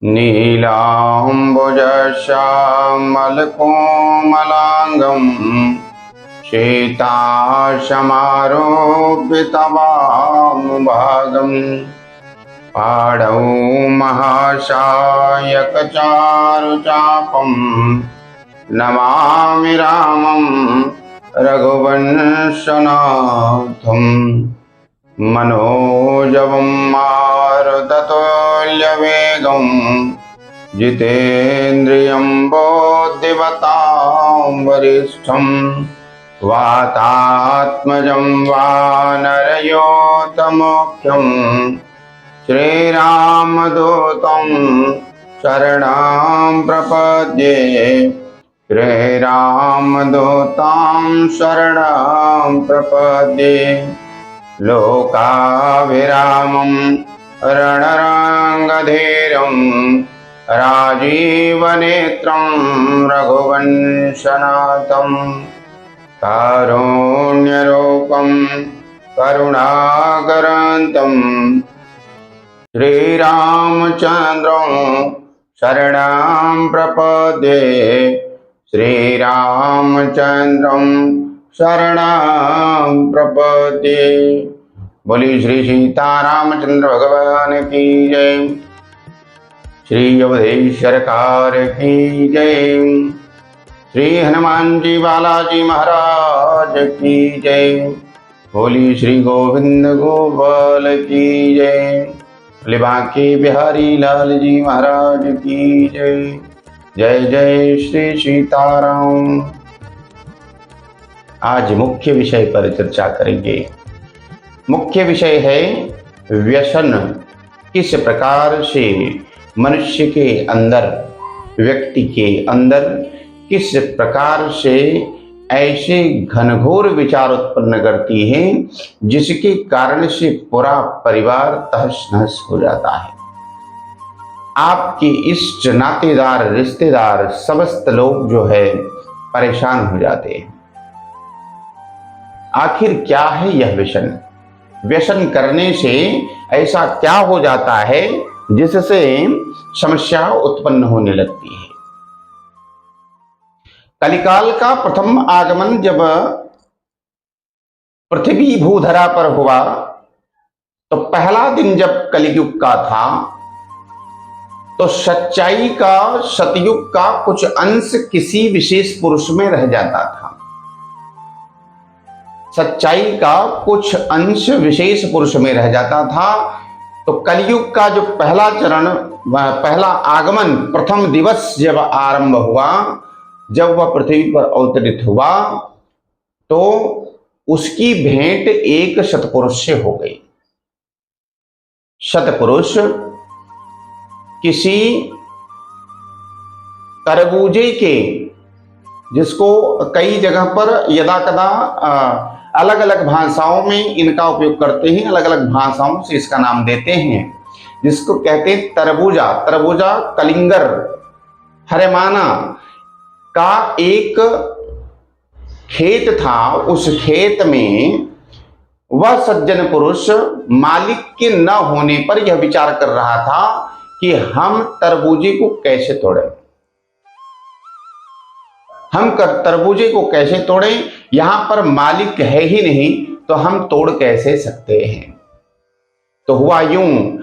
नीलाम्बुजश्यामलकोमलाङ्गं सीताशमारोपितवामभागं पाणौ महाशायकचारुचापं नमामि रामं रघुवंशनाथम् मनोजवं मारुततुल्यवेगं जितेन्द्रियं बुद्धिमतां वरिष्ठं वातात्मजं वानरयोतमुख्यं श्रीरामदूतं शरणं प्रपद्ये श्रीरामदूतं शरणं प्रपद्ये लोकाभिरामं रणरङ्गधीरं राजीवनेत्रं रघुवंशनाथं कारुण्यरूपं करुणाकरान्तं श्रीरामचन्द्रं शरणं प्रपद्ये श्रीरामचन्द्रं शरणं प्रपद्ये। बोली श्री सीतारामचंद्र भगवान की जय। श्री अवधेश्वर कार की जय। श्री हनुमान जी बालाजी महाराज की जय। बोली श्री गोविंद गोपाल की जय। बोले बांके बिहारी लाल जी महाराज की जय। जय जय श्री सीताराम। आज मुख्य विषय पर चर्चा करेंगे। मुख्य विषय है व्यसन किस प्रकार से मनुष्य के अंदर, व्यक्ति के अंदर किस प्रकार से ऐसे घनघोर विचार उत्पन्न करती है जिसके कारण से पूरा परिवार तहस नहस हो जाता है। आपके इष्ट नातेदार रिश्तेदार समस्त लोग जो है परेशान हो जाते हैं। आखिर क्या है यह व्यसन? व्यसन करने से ऐसा क्या हो जाता है जिससे समस्या उत्पन्न होने लगती है? कलिकाल का प्रथम आगमन जब पृथ्वी भूधरा पर हुआ तो पहला दिन जब कलियुग का था तो सच्चाई का, सतयुग का कुछ अंश किसी विशेष पुरुष में रह जाता था। सच्चाई का कुछ अंश विशेष पुरुष में रह जाता था। तो कलयुग का जो पहला चरण, पहला आगमन, प्रथम दिवस जब आरंभ हुआ, जब वह पृथ्वी पर अवतरित हुआ तो उसकी भेंट एक सतपुरुष से हो गई। सतपुरुष किसी तरबूजे के, जिसको कई जगह पर यदा कदा अलग अलग भाषाओं में इनका उपयोग करते हैं, अलग अलग भाषाओं से इसका नाम देते हैं, जिसको कहते हैं तरबूजा। तरबूजा कलिंगर हरेमाना का एक खेत था। उस खेत में वह सज्जन पुरुष मालिक के न होने पर यह विचार कर रहा था कि हम तरबूजे को कैसे तोड़ें, हम तरबूजे को कैसे तोड़ें, यहां पर मालिक है ही नहीं तो हम तोड़ कैसे सकते हैं। तो हुआ यूं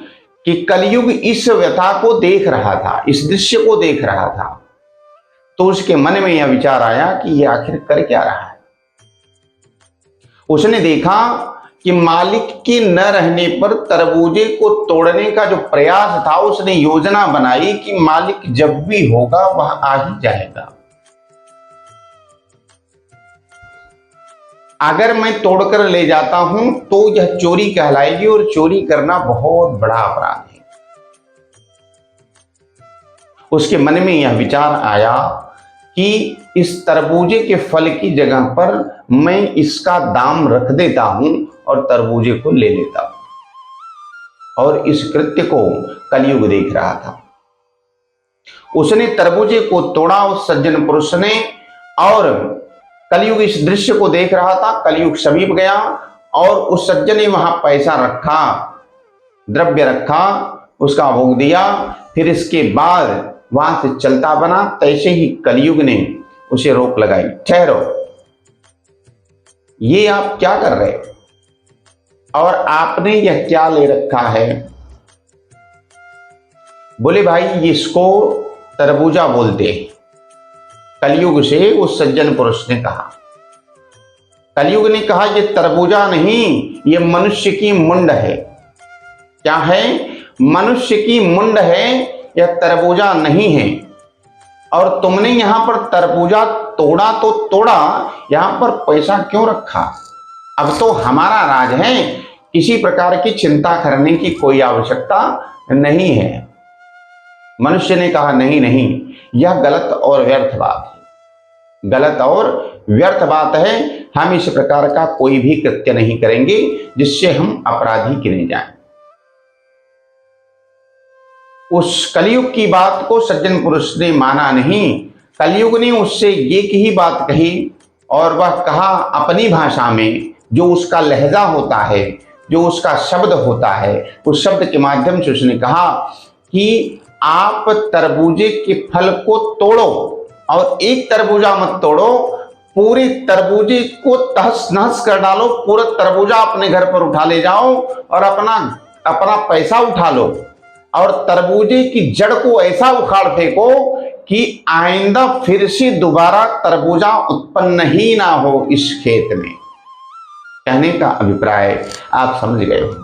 कि कलयुग इस व्यथा को देख रहा था, इस दृश्य को देख रहा था। तो उसके मन में यह विचार आया कि यह आखिर कर क्या रहा है। उसने देखा कि मालिक के न रहने पर तरबूजे को तोड़ने का जो प्रयास था, उसने योजना बनाई कि मालिक जब भी होगा वह आ ही जाएगा। अगर मैं तोड़कर ले जाता हूं तो यह चोरी कहलाएगी और चोरी करना बहुत बड़ा अपराध है। उसके मन में यह विचार आया कि इस तरबूजे के फल की जगह पर मैं इसका दाम रख देता हूं और तरबूजे को ले लेता हूं। और इस कृत्य को कलयुग देख रहा था। उसने तरबूजे को तोड़ा उस सज्जन पुरुष ने, और कलयुग इस दृश्य को देख रहा था। कलयुग समीप गया और उस सज्जन ने वहां पैसा रखा, द्रव्य रखा, उसका भोग दिया फिर इसके बाद वहां से चलता बना, तैसे ही कलयुग ने उसे रोक लगाई। ठहरो, ये आप क्या कर रहे हो और आपने यह क्या ले रखा है? बोले भाई इसको तरबूजा बोलते हैं। कलयुग से उस सज्जन पुरुष ने कहा। कलयुग ने कहा ये तरबूजा नहीं, ये मनुष्य की मुंड है। क्या है? मनुष्य की मुंड है, यह तरबूजा नहीं है। और तुमने यहां पर तरबूजा तोड़ा तो तोड़ा, यहां पर पैसा क्यों रखा? अब तो हमारा राज है, किसी प्रकार की चिंता करने की कोई आवश्यकता नहीं है। मनुष्य ने कहा नहीं नहीं, यह गलत और व्यर्थ बात है, गलत और व्यर्थ बात है। हम इस प्रकार का कोई भी कृत्य नहीं करेंगे जिससे हम अपराधी गिने जाएं। उस कलयुग की बात को सज्जन पुरुष ने माना नहीं। कलयुग ने उससे एक ही बात कही, और वह कहा अपनी भाषा में, जो उसका लहजा होता है, जो उसका शब्द होता है, उस शब्द के माध्यम से उसने कहा कि आप तरबूजे के फल को तोड़ो, और एक तरबूजा मत तोड़ो, पूरे तरबूजे को तहस नहस कर डालो, पूरा तरबूजा अपने घर पर उठा ले जाओ और अपना पैसा उठा लो, और तरबूजे की जड़ को ऐसा उखाड़ फेंको कि आइंदा फिर से दोबारा तरबूजा उत्पन्न ही ना हो इस खेत में। कहने का अभिप्राय आप समझ गए हो।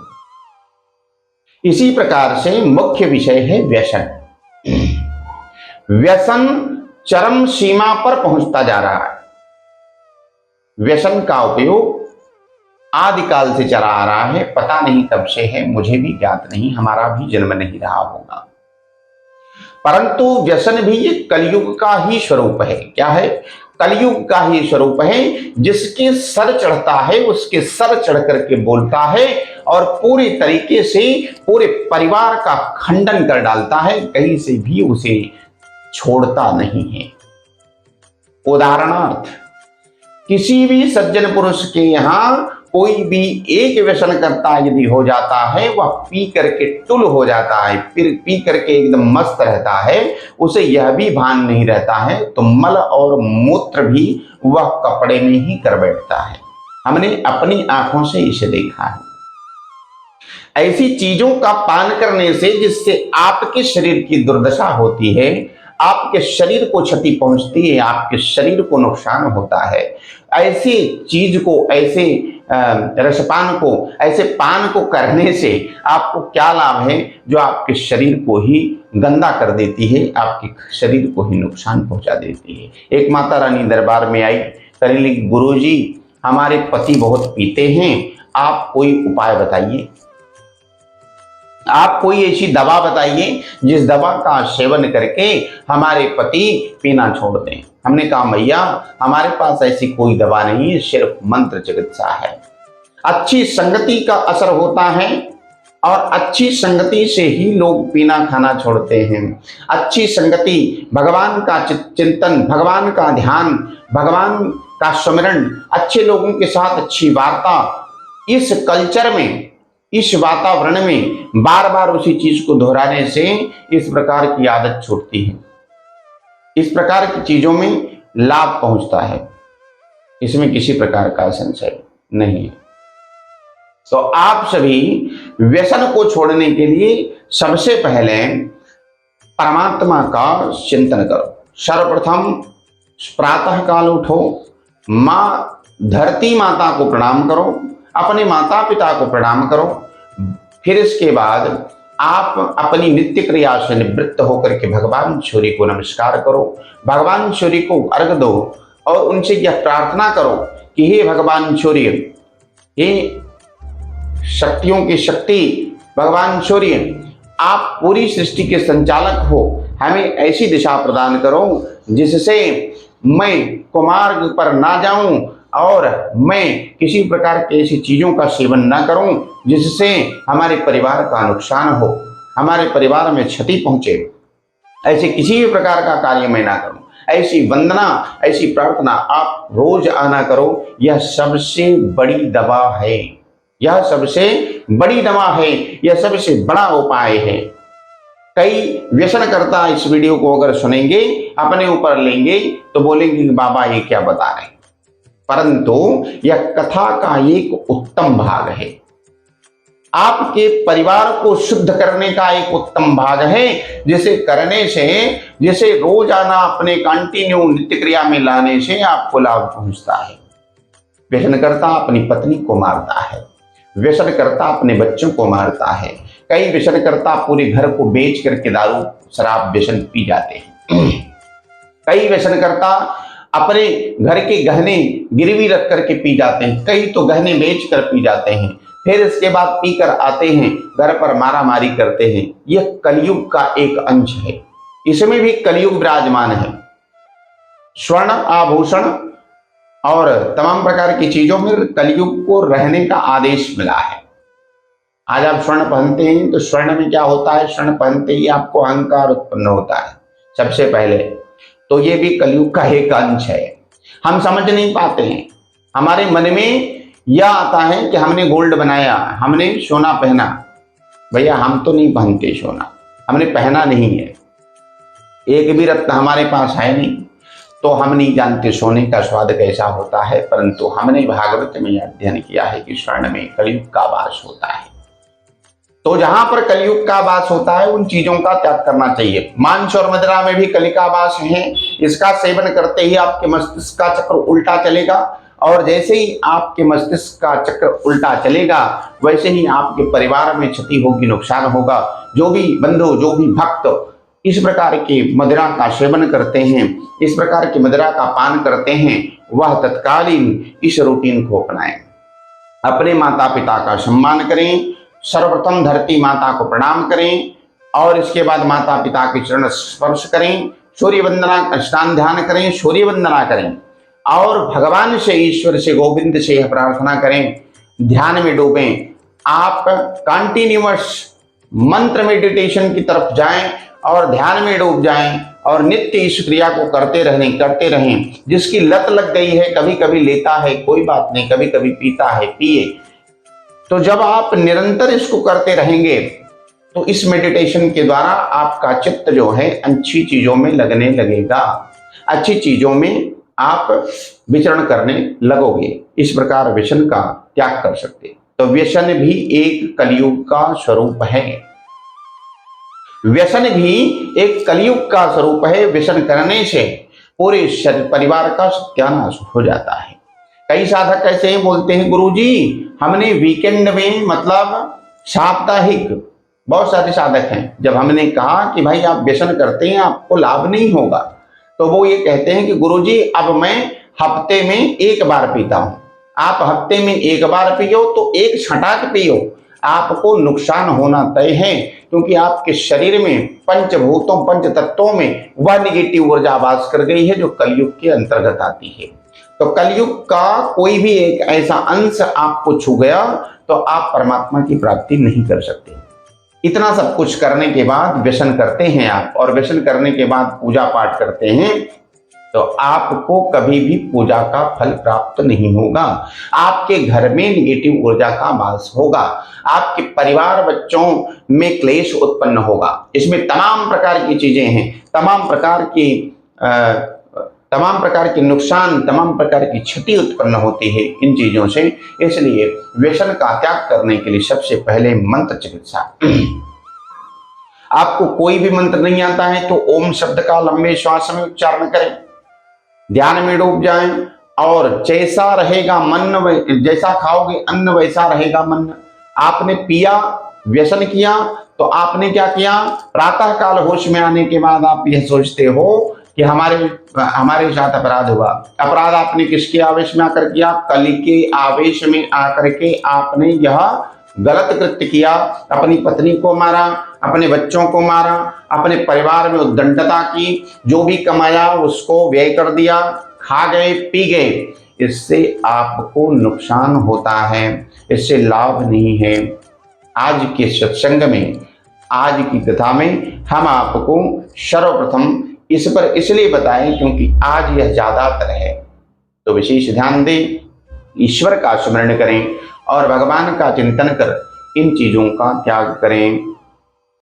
इसी प्रकार से मुख्य विषय है व्यसन। व्यसन चरम सीमा पर पहुंचता जा रहा है। व्यसन का उपयोग आदिकाल से चला आ रहा है, पता नहीं कब से है, मुझे भी ज्ञात नहीं, हमारा भी जन्म नहीं रहा होगा। परंतु व्यसन भी एक कलयुग का ही स्वरूप है। क्या है? कलयुग का ही स्वरूप है। जिसके सर चढ़ता है उसके सर चढ़ करके बोलता है, और पूरी तरीके से पूरे परिवार का खंडन कर डालता है, कहीं से भी उसे छोड़ता नहीं है। उदाहरणार्थ, किसी भी सज्जन पुरुष के यहां कोई भी एक व्यसन करता यदि हो जाता है, वह पी करके टुल हो जाता है, फिर पी करके एकदम मस्त रहता है, उसे यह भी भान नहीं रहता है, तो मल और मूत्र भी वह कपड़े में ही कर बैठता है। हमने अपनी आंखों से इसे देखा है। ऐसी चीजों का पान करने से जिससे आपके शरीर की दुर्दशा होती है, आपके शरीर को क्षति पहुंचती है, आपके शरीर को नुकसान होता है, ऐसी चीज को, ऐसे रसपान को, ऐसे पान को करने से आपको क्या लाभ है? जो आपके शरीर को ही गंदा कर देती है, आपके शरीर को ही नुकसान पहुंचा देती है। एक माता रानी दरबार में आई, कहने लगी गुरुजी हमारे पति बहुत पीते हैं, आप कोई उपाय बताइए, आप कोई ऐसी दवा बताइए जिस दवा का सेवन करके हमारे पति पीना छोड़ दें। हमने कहा मैया हमारे पास ऐसी कोई दवा नहीं है, सिर्फ मंत्र चिकित्सा है। अच्छी संगति का असर होता है, और अच्छी संगति से ही लोग पीना खाना छोड़ते हैं। अच्छी संगति, भगवान का चिंतन, भगवान का ध्यान, भगवान का स्मरण, अच्छे लोगों के साथ अच्छी वार्ता, इस कल्चर में, इस वातावरण में बार बार उसी चीज को दोहराने से इस प्रकार की आदत छूटती है, इस प्रकार की चीजों में लाभ पहुंचता है, इसमें किसी प्रकार का संशय नहीं है। तो आप सभी व्यसन को छोड़ने के लिए सबसे पहले परमात्मा का चिंतन करो। सर्वप्रथम प्रातः काल उठो, माँ धरती माता को प्रणाम करो, अपने माता पिता को प्रणाम करो। फिर इसके बाद आप अपनी नित्य क्रिया से निवृत्त होकर के भगवान सूर्य को नमस्कार करो, भगवान सूर्य को अर्घ दो, और उनसे यह प्रार्थना करो कि हे भगवान सूर्य, हे शक्तियों की शक्ति भगवान सूर्य, आप पूरी सृष्टि के संचालक हो, हमें ऐसी दिशा प्रदान करो जिससे मैं कुमार्ग पर ना जाऊं और मैं किसी प्रकार की ऐसी चीजों का सेवन ना करूं जिससे हमारे परिवार का नुकसान हो, हमारे परिवार में क्षति पहुंचे। ऐसे किसी भी प्रकार का कार्य मैं ना करूं। ऐसी वंदना, ऐसी प्रार्थना आप रोज आना करो। यह सबसे बड़ी दवा है, यह सबसे बड़ी दवा है, यह सबसे बड़ा उपाय है। कई व्यसनकर्ता इस वीडियो को अगर सुनेंगे, अपने ऊपर लेंगे, तो बोलेंगे कि बाबा ये क्या बता रहे हैं। परंतु यह कथा का एक उत्तम भाग है, आपके परिवार को शुद्ध करने का एक उत्तम भाग है, जिसे करने से, जिसे रोजाना अपने कंटिन्यू नित्य क्रिया में लाने से आपको लाभ पहुंचता है। व्यसनकर्ता अपनी पत्नी को मारता है, व्यसनकर्ता अपने बच्चों को मारता है, कई व्यसनकर्ता पूरे घर को बेच करके दारू शराब व्यसन पी जाते हैं, कई व्यसनकर्ता अपने घर के गहने गिरवी रख करके पी जाते हैं, कई तो गहने बेच कर पी जाते हैं, फिर इसके बाद पीकर आते हैं, घर पर मारा मारी करते हैं। यह कलयुग का एक अंश है, इसमें भी कलयुग विराजमान है। स्वर्ण आभूषण और तमाम प्रकार की चीजों में कलयुग को रहने का आदेश मिला है। आज आप स्वर्ण पहनते हैं तो स्वर्ण में क्या होता है, स्वर्ण पहनते ही आपको अहंकार उत्पन्न होता है सबसे पहले, तो ये भी कलयुग का एक अंश है। हम समझ नहीं पाते हैं, हमारे मन में यह आता है कि हमने गोल्ड बनाया, हमने सोना पहना। भैया हम तो नहीं पहनते सोना, हमने पहना नहीं है, एक भी रत्न हमारे पास है नहीं, तो हम नहीं जानते सोने का स्वाद कैसा होता है। परंतु हमने भागवत में अध्ययन किया है कि स्वर्ण में कलयुग का वास होता है। तो जहां पर कलयुग का वास होता है उन चीजों का त्याग करना चाहिए। मांस और मदिरा में भी कलि का वास है, इसका सेवन करते ही आपके मस्तिष्क का चक्र उल्टा चलेगा, और जैसे ही आपके मस्तिष्क का चक्र उल्टा चलेगा वैसे ही आपके परिवार में क्षति होगी, नुकसान होगा। जो भी बंधु, जो भी भक्त इस प्रकार के मदिरा का सेवन करते हैं, इस प्रकार की मदिरा का पान करते हैं, वह तत्कालीन इस रूटीन को अपनाएं। अपने माता पिता का सम्मान करें, सर्वप्रथम धरती माता को प्रणाम करें, और इसके बाद माता पिता के चरण स्पर्श करें, सूर्य वंदना, स्नान ध्यान करें, सूर्य वंदना करें, और भगवान से, ईश्वर से, गोविंद से प्रार्थना करें, ध्यान में डूबें। आप कंटिन्यूअस मंत्र मेडिटेशन की तरफ जाएं और ध्यान में डूब जाएं, और नित्य इस क्रिया को करते रहें। जिसकी लत लग गई है, कभी कभी लेता है कोई बात नहीं, कभी कभी पीता है पिए, तो जब आप निरंतर इसको करते रहेंगे तो इस मेडिटेशन के द्वारा आपका चित्त जो है अच्छी चीजों में लगने लगेगा, अच्छी चीजों में आप विचरण करने लगोगे। इस प्रकार व्यसन का त्याग कर सकते। तो व्यसन भी एक कलयुग का स्वरूप है, व्यसन भी एक कलयुग का स्वरूप है। व्यसन करने से पूरे परिवार का सत्यानाश हो जाता है। कई साधक ऐसे ही बोलते हैं, गुरुजी हमने वीकेंड में, मतलब साप्ताहिक, बहुत सारे साधक हैं, जब हमने कहा कि भाई आप व्यसन करते हैं आपको लाभ नहीं होगा, तो वो ये कहते हैं कि गुरुजी अब मैं हफ्ते में एक बार पीता हूं। आप हफ्ते में एक बार पियो तो एक छटाक पियो, आपको नुकसान होना तय है, क्योंकि आपके शरीर में पंचभूतों, पंच तत्वों में वह निगेटिव ऊर्जा वास कर गई है जो कलयुग के अंतर्गत आती है। तो कलयुग का कोई भी एक ऐसा अंश आपको छू गया तो आप परमात्मा की प्राप्ति नहीं कर सकते। इतना सब कुछ करने के बाद व्यसन करते हैं आप, और व्यसन करने के बाद पूजा पाठ करते हैं, तो आपको कभी भी पूजा का फल प्राप्त नहीं होगा। आपके घर में निगेटिव ऊर्जा का वास होगा, आपके परिवार बच्चों में क्लेश उत्पन्न होगा। इसमें तमाम प्रकार की चीजें हैं, तमाम प्रकार के नुकसान, तमाम प्रकार की क्षति उत्पन्न होती है इन चीजों से। इसलिए व्यसन का त्याग करने के लिए सबसे पहले मंत्र चिकित्सा। आपको कोई भी मंत्र नहीं आता है तो ओम शब्द का लंबे श्वास में उच्चारण करें, ध्यान में डूब जाएं, और जैसा रहेगा मन, जैसा खाओगे अन्न वैसा रहेगा मन। आपने पिया, व्यसन किया, तो आपने क्या किया, प्रातः काल होश में आने के बाद आप यह सोचते हो कि हमारे साथ अपराध हुआ। अपराध आपने किसके आवेश में आकर किया, कलि के आवेश में आकर के आपने यह गलत कृत्य किया। अपनी पत्नी को मारा, अपने बच्चों को मारा, अपने परिवार में उद्दंडता की, जो भी कमाया उसको व्यय कर दिया, खा गए, पी गए। इससे आपको नुकसान होता है, इससे लाभ नहीं है। आज के सत्संग में, आज की कथा में हम आपको सर्वप्रथम इस पर इसलिए बताएं क्योंकि आज यह ज्यादातर है, तो विशेष ध्यान दें, ईश्वर का स्मरण करें और भगवान का चिंतन कर इन चीजों का त्याग करें।